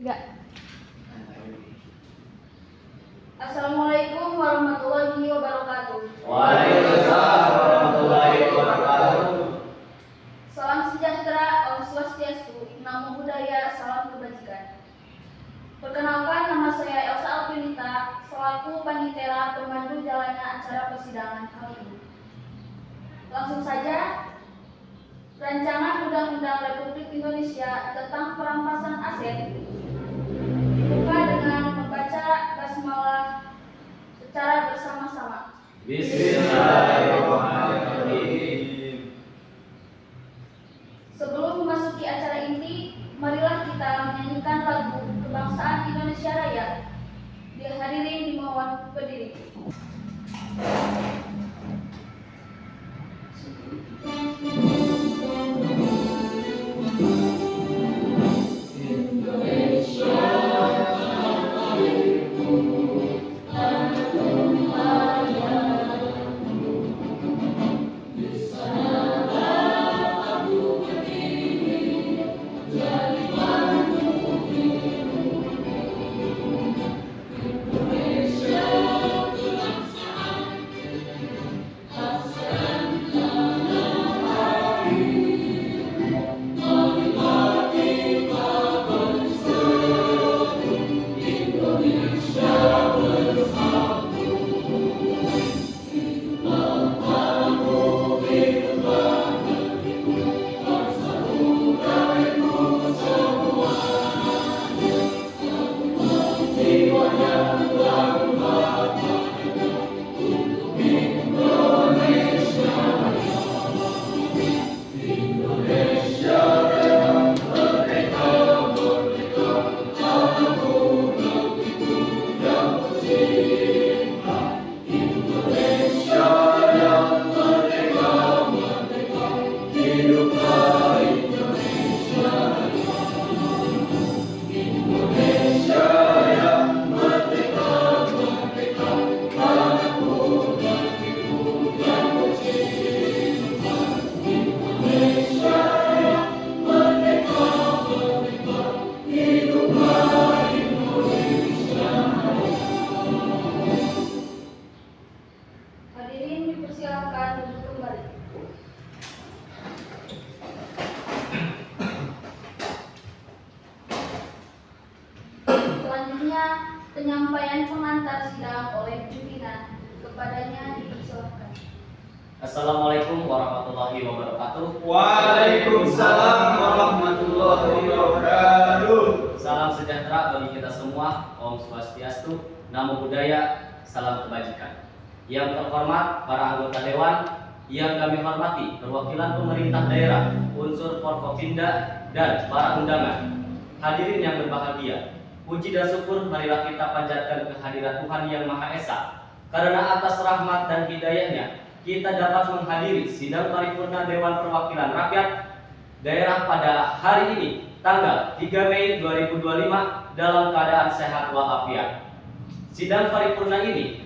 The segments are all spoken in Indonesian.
Tiga. Assalamualaikum warahmatullahi wabarakatuh. Waalaikumsalam warahmatullahi wabarakatuh. Salam sejahtera, Om Swastiastu, Namo Buddhaya, salam kebajikan. Perkenalkan, nama saya Elsa Alvinita, selaku panitera pemandu jalannya acara persidangan kali ini. Langsung saja, Rancangan Undang-Undang Republik Indonesia tentang Perampasan Aset dibuka dengan membaca basmalah secara bersama-sama. Bismillahirrahmanirrahim. Sebelum memasuki acara inti, marilah kita menyanyikan lagu Kebangsaan Indonesia Raya. Dihadirin dimohon berdiri. Hadirin dipersilakan duduk kembali. Selanjutnya, penyampaian pengantar sidang oleh pimpinan. Kepadanya dipersilakan. Assalamualaikum warahmatullahi wabarakatuh. Waalaikumsalam warahmatullahi wabarakatuh. Salam sejahtera bagi kita semua. Om Swastiastu, Namo Buddhaya, salam kebajikan. Yang terhormat para anggota dewan, yang kami hormati perwakilan pemerintah daerah, unsur Forkopimda dan para undangan. Hadirin yang berbahagia, puji dan syukur marilah kita panjatkan kehadirat Tuhan Yang Maha Esa. Karena atas rahmat dan hidayahnya, kita dapat menghadiri sidang paripurna Dewan Perwakilan Rakyat Daerah pada hari ini, tanggal 3 Mei 2025 dalam keadaan sehat walafiat. Sidang paripurna ini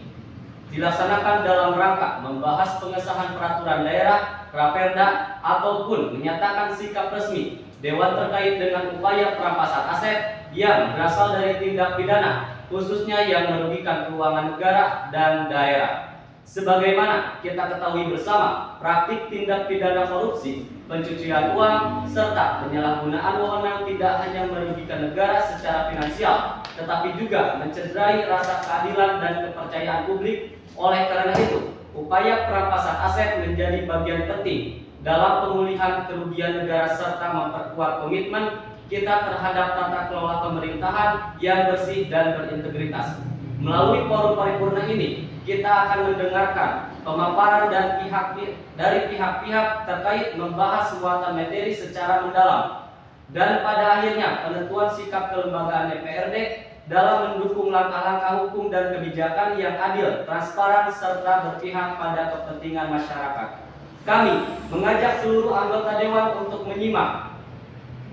dilaksanakan dalam rangka membahas pengesahan peraturan daerah, Raperda, ataupun menyatakan sikap resmi Dewan terkait dengan upaya perampasan aset yang berasal dari tindak pidana, khususnya yang merugikan keuangan negara dan daerah. Sebagaimana kita ketahui bersama, praktik tindak pidana korupsi, pencucian uang, serta penyalahgunaan wewenang tidak hanya merugikan negara secara finansial, tetapi juga mencederai rasa keadilan dan kepercayaan publik. Oleh karena itu, upaya perampasan aset menjadi bagian penting dalam pemulihan kerugian negara serta memperkuat komitmen kita terhadap tata kelola pemerintahan yang bersih dan berintegritas. Melalui forum paripurna ini, kita akan mendengarkan pemaparan dari pihak-pihak terkait membahas muatan materi secara mendalam, dan pada akhirnya penentuan sikap kelembagaan DPRD dalam mendukung langkah-langkah hukum dan kebijakan yang adil, transparan, serta berpihak pada kepentingan masyarakat. Kami mengajak seluruh anggota Dewan untuk menyimak,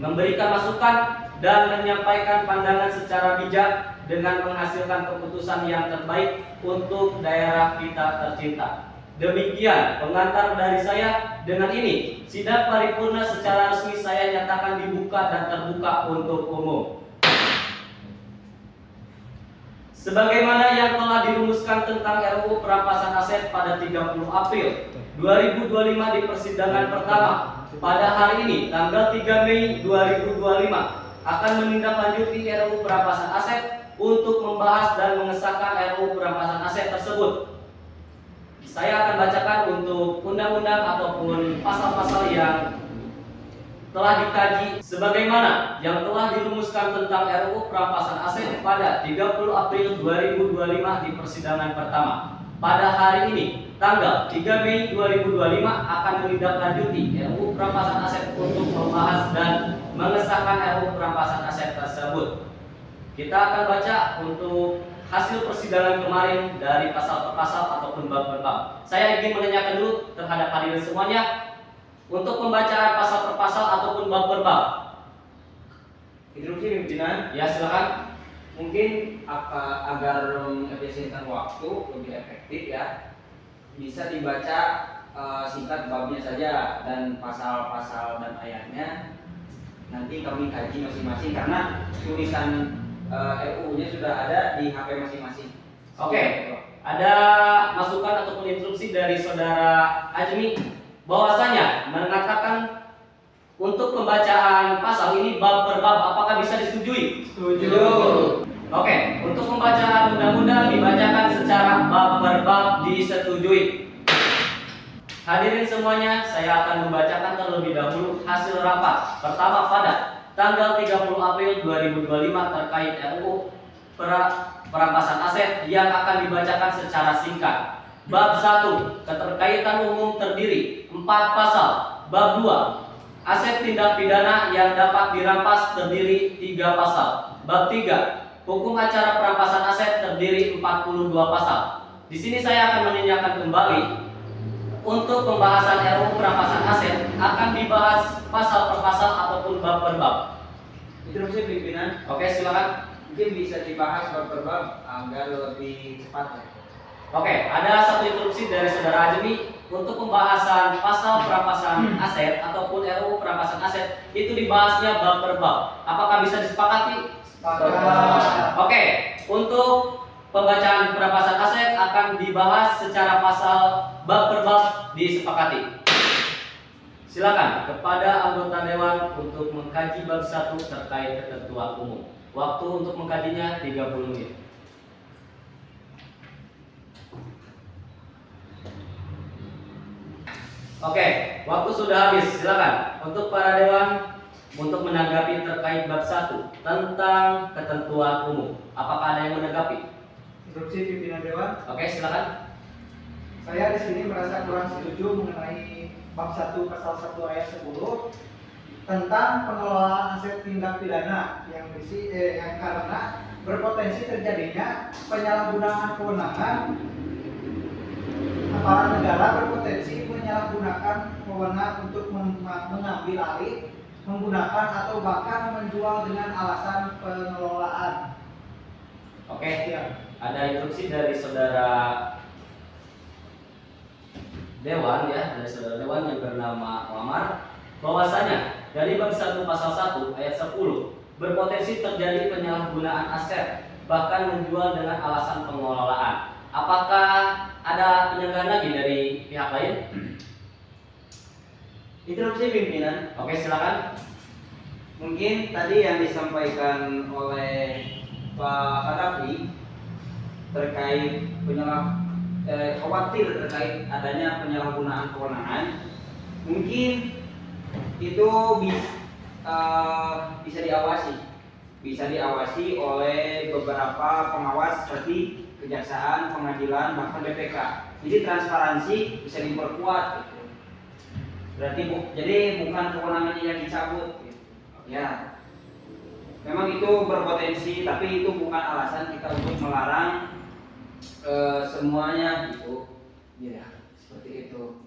memberikan masukan, dan menyampaikan pandangan secara bijak dengan menghasilkan keputusan yang terbaik untuk daerah kita tercinta. Demikian pengantar dari saya. Dengan ini, sidang paripurna secara resmi saya nyatakan dibuka dan terbuka untuk umum. sebagaimana yang telah dirumuskan tentang RUU Perampasan Aset pada 30 April 2025 di persidangan pertama. Pada hari ini, tanggal 3 Mei 2025, akan menindaklanjuti RUU Perampasan Aset untuk membahas dan mengesahkan RUU Perampasan Aset tersebut. Saya akan bacakan untuk undang-undang ataupun pasal-pasal yang telah dikaji sebagaimana yang telah dirumuskan tentang RUU Perampasan Aset pada 30 April 2025 di persidangan pertama. Pada hari ini, tanggal 3 Mei 2025, akan menindaklanjuti RUU Perampasan Aset untuk membahas dan mengesahkan RUU Perampasan Aset tersebut. Kita akan baca untuk hasil persidangan kemarin dari pasal per pasal ataupun bab per bab. Saya ingin menanyakan dulu terhadap hadirin semuanya untuk pembacaan pasal per pasal ataupun bab per bab. Interupsi pimpinan. Ya, silakan. Mungkin agar mengefisienkan waktu lebih efektif ya, bisa dibaca singkat babnya saja dan pasal-pasal dan ayatnya nanti kami kaji masing-masing karena tulisan RUU-nya sudah ada di HP masing-masing. Oke. Ada masukan ataupun instruksi dari saudara Ajmi bahwasanya mengatakan untuk pembacaan pasal ini bab per bab, apakah bisa disetujui? Setuju. Oke, untuk pembacaan undang-undang dibacakan secara bab per bab disetujui. Hadirin semuanya, saya akan membacakan terlebih dahulu hasil rapat pertama pada tanggal 30 April 2025 terkait RUU Perampasan Aset yang akan dibacakan secara singkat. Bab 1, keterkaitan umum terdiri 4 pasal. Bab 2, aset tindak pidana yang dapat dirampas terdiri 3 pasal. Bab 3, hukum acara perampasan aset terdiri 42 pasal. Di sini saya akan menanyakan kembali untuk pembahasan RUU Perampasan Aset akan dibahas pasal per pasal ataupun bab per bab. Interupsi pimpinan. Oke, silakan. Mungkin bisa dibahas bab per bab agar lebih cepat ya. Oke, ada satu instruksi dari saudara Ajmi untuk pembahasan pasal perampasan aset ataupun RUU Perampasan Aset itu dibahasnya bab per bab. Apakah bisa disepakati? Sepakat. Oke, untuk pembacaan perampasan aset akan dibahas secara pasal bab per bab disepakati. Silakan kepada anggota dewan untuk mengkaji bab 1 terkait ketentuan umum. Waktu untuk mengkajinya 30 menit. Oke, waktu sudah habis. Silakan untuk para dewan untuk menanggapi terkait bab 1 tentang ketentuan umum. Apakah ada yang menanggapi? Interupsi pimpinan dewan. Oke, silakan. Saya di sini merasa kurang setuju mengenai bab 1 pasal 1 ayat 10 tentang pengelolaan aset tindak pidana yang karena berpotensi terjadinya penyalahgunaan kewenangan. Aparat negara berpotensi menyalahgunakan wewenang untuk mengambil alih, menggunakan atau bahkan menjual dengan alasan pengelolaan. Oke, Ya. ada instruksi dari saudara dewan ya, dari saudara dewan yang bernama Muhammad bahwasanya dari bab 1 pasal 1 ayat 10 berpotensi terjadi penyalahgunaan aset bahkan menjual dengan alasan pengelolaan. Apakah ada penyanggahan lagi dari pihak lain? Interupsi pimpinan. Oke, silakan. Mungkin tadi yang disampaikan oleh Pak Kadafi terkait khawatir terkait adanya penyalahgunaan kewenangan, mungkin itu bisa diawasi oleh beberapa pengawas seperti kejaksaan, pengadilan, bahkan BPK. Jadi transparansi bisa diperkuat gitu. Berarti jadi bukan kewenangannya yang dicabut gitu. Ya, memang itu berpotensi, tapi itu bukan alasan kita untuk melarang semuanya gitu. Ya, seperti itu.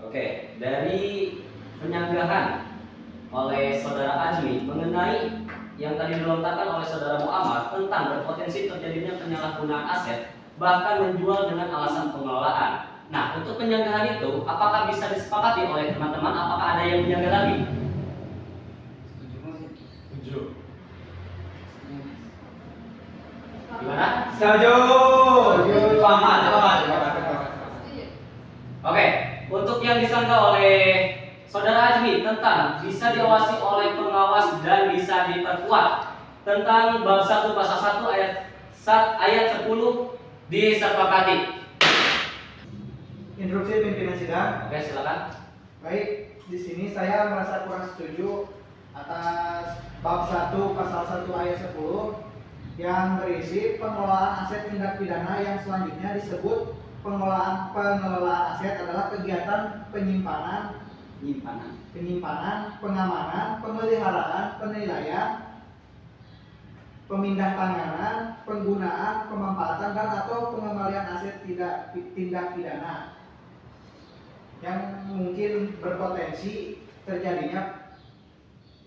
Oke, dari penyanggahan oleh saudara Ajmi mengenai yang tadi dilontarkan oleh saudara Muhammad tentang berpotensi terjadinya penyalahgunaan aset bahkan menjual dengan alasan pengelolaan. Nah, untuk penyanggahan itu apakah bisa disepakati oleh teman-teman? Apakah ada yang menyanggah lagi? Setuju. Setuju. Selamat. Oke, untuk yang disangka oleh Saudara Azmi tentang bisa diawasi oleh pengawas dan bisa diperkuat tentang bab 1 pasal 1 ayat 10 disepakati. Instruksi pimpinan sidang. Oke, silakan. Baik, di sini saya merasa kurang setuju atas bab 1 pasal 1 ayat 10 yang berisi pengelolaan aset tindak pidana yang selanjutnya disebut pengelolaan aset adalah kegiatan penyimpanan, pengamanan, pemeliharaan, penilaian, pemindah tanganan, penggunaan, pemanfaatan dan atau pengembalian aset tindak pidana yang mungkin berpotensi terjadinya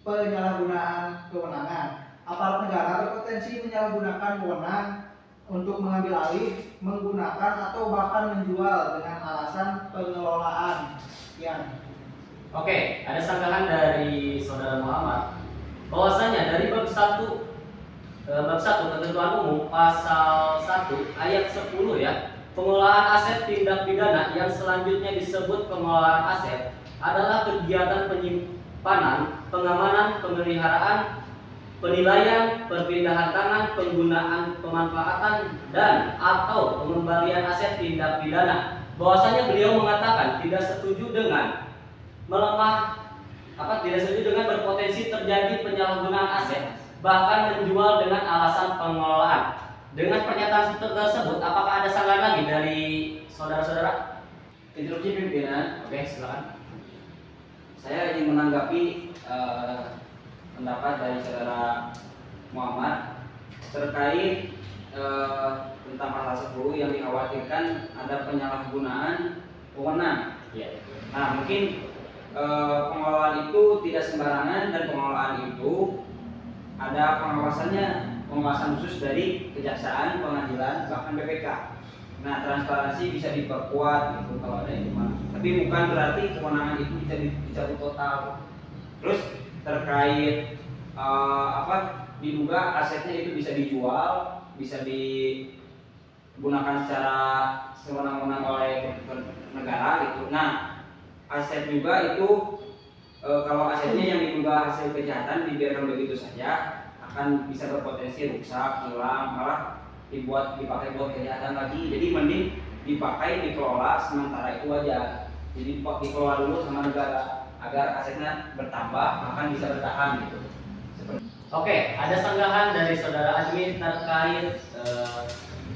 penyalahgunaan kewenangan. Aparat negara berpotensi menyalahgunakan wewenang untuk mengambil alih, menggunakan atau bahkan menjual dengan alasan pengelolaan. Sekian. Oke, ada sanggahan dari Saudara Muhammad bahwasanya dari bab 1 ketentuan umum pasal 1 ayat 10 ya, pengelolaan aset tindak pidana yang selanjutnya disebut pengelolaan aset adalah kegiatan penyimpanan, pengamanan, pemeliharaan, penilaian, perpindahan tangan, penggunaan, pemanfaatan dan atau pengembalian aset tindak pidana. Bahwasanya beliau mengatakan tidak setuju dengan tidak setuju dengan berpotensi terjadi penyalahgunaan aset, bahkan menjual dengan alasan pengelolaan. Dengan pernyataan tersebut, apakah ada sanggahan lagi dari saudara-saudara? Instruksi pimpinan. Oke, silakan. Saya ingin menanggapi pendapat dari saudara Muhammad terkait tentang pasal 10 yang dikhawatirkan ada penyalahgunaan wewenang. Ya. Nah, mungkin pengelolaan itu tidak sembarangan dan pengelolaan itu ada pengawasan khusus dari kejaksaan, pengadilan, bahkan BPK. Nah, transparansi bisa diperkuat gitu kalau ada itu mah. Tapi bukan berarti kewenangan itu bisa dicabut total. Terus terkait diduga asetnya itu bisa dijual, bisa digunakan secara sewenang-wenang oleh negara gitu. Nah, aset juga itu kalau asetnya yang diduga hasil kejahatan dibiarkan begitu saja akan bisa berpotensi rusak, hilang, malah dipakai buat kejahatan lagi. Jadi mending dipakai, dikelola sementara itu aja. Jadi dikelola dulu sama negara agar asetnya bertambah, akan bisa bertahan gitu. Oke, ada sanggahan dari saudara Azmi terkait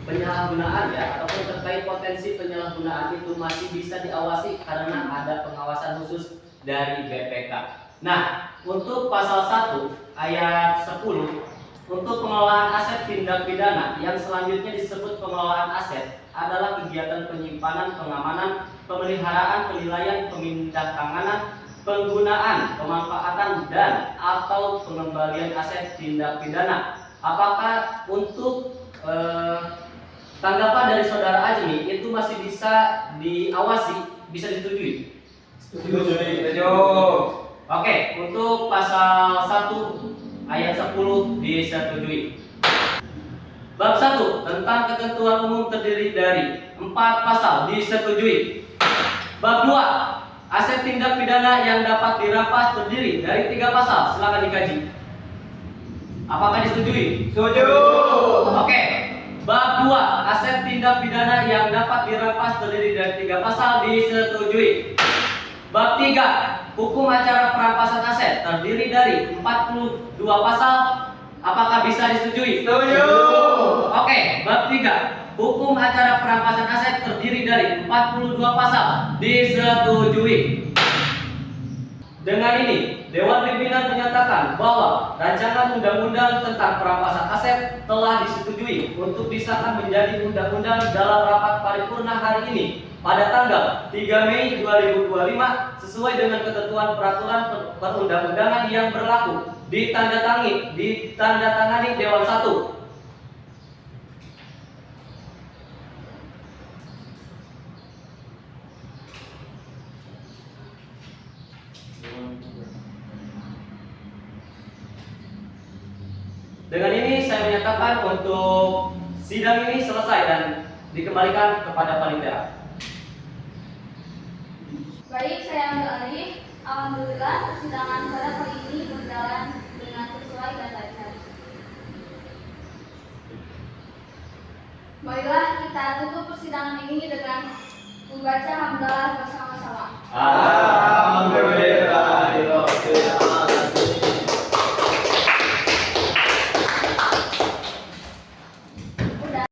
penyalahgunaan ya, ataupun terkait potensi penyalahgunaan itu masih bisa diawasi karena ada pengawasan khusus dari BPK. Nah, untuk pasal 1 ayat 10 untuk pengelolaan aset tindak pidana yang selanjutnya disebut pengelolaan aset adalah kegiatan penyimpanan, pengamanan, pemeliharaan, penilaian, pemindahtanganan, penggunaan, pemanfaatan dan atau pengembalian aset tindak pidana. Apakah untuk tanggapan dari saudara Azmi itu masih bisa diawasi, bisa disetujui? Setuju. Oke, untuk pasal 1 ayat 10 disetujui. Bab 1 tentang ketentuan umum terdiri dari 4 pasal disetujui. Bab 2 aset tindak pidana yang dapat dirampas terdiri dari 3 pasal. Silakan dikaji. Apakah disetujui? Setuju. Oke. Bab 2 aset tindak pidana yang dapat dirampas terdiri dari 3 pasal disetujui. Bab 3 hukum acara perampasan aset terdiri dari 42 pasal. Apakah bisa disetujui? Setuju. Oke, bab 3 hukum acara perampasan aset terdiri dari 42 pasal disetujui. Dengan ini, Dewan Pimpinan menyatakan bahwa rancangan undang-undang tentang perampasan aset telah disetujui untuk disahkan menjadi undang-undang dalam rapat paripurna hari ini pada tanggal 3 Mei 2025 sesuai dengan ketentuan peraturan perundang-undangan yang berlaku ditandatangani Dewan 1. Dengan ini saya menyatakan untuk Sidang ini selesai dan dikembalikan kepada panitia. Baik, saya ambil alih. Alhamdulillah persidangan pada kali ini berjalan dengan sesuai dan lancar. Marilah kita tutup persidangan ini dengan membaca hamdalah bersama-sama.